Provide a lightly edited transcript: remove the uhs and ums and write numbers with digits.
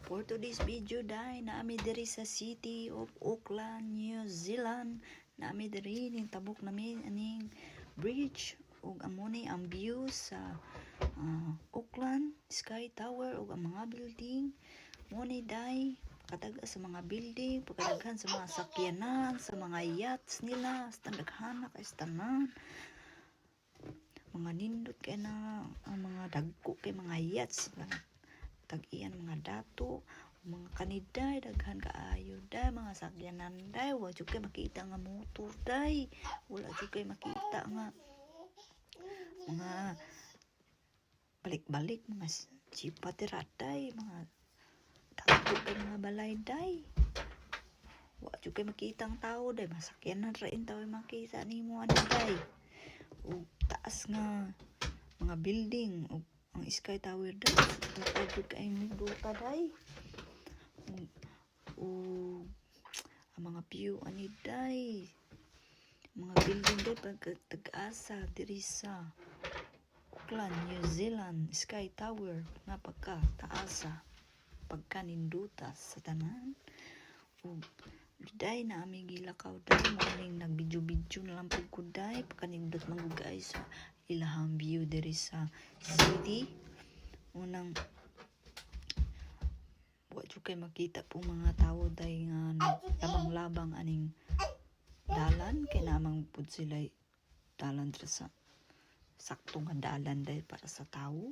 For today's video day, naami diri sa City of Auckland, New Zealand. Naami diri ning tabok namin aning bridge ug amo ni ang view sa Auckland Sky Tower ug ang mga building. Mo ni day kataga sa mga building, pagkadaghan sa mga sakyanan, sa mga yachts nila, sa daghan na kay tanan. Mga nindot kay na ang mga dagko kay mga yachts tag-iyan mga dato, mga kaniday daghan kaayo day, mga sakyanan day, wa jud kay makita nga motor day, wala jud kay makita nga mga balik-balik mga jeep day, mga dato kay mga balay day, wa jud kay makita ang tao day, masakyanan ra in tao makita nimo ani day. Ug taas nga mga building ug ang Sky Tower day, pagod kay duta day. Ug ang mga view ani day, mga building day pagkatag-asa diri sa Auckland, New Zealand, Sky Tower nga pagka taasa, pagka ninduta sa tanan. Ug day na aming gilakaw day, morning nagbidyo-bidyo na lang pagko day, pagkanindot manggugay sa ilahang view diri sa city. Unang wa jud kay makita po mga tao day nga labang-labang aning dalan, kay namang pud sila dalan sa sakto nga dalan day para sa tao.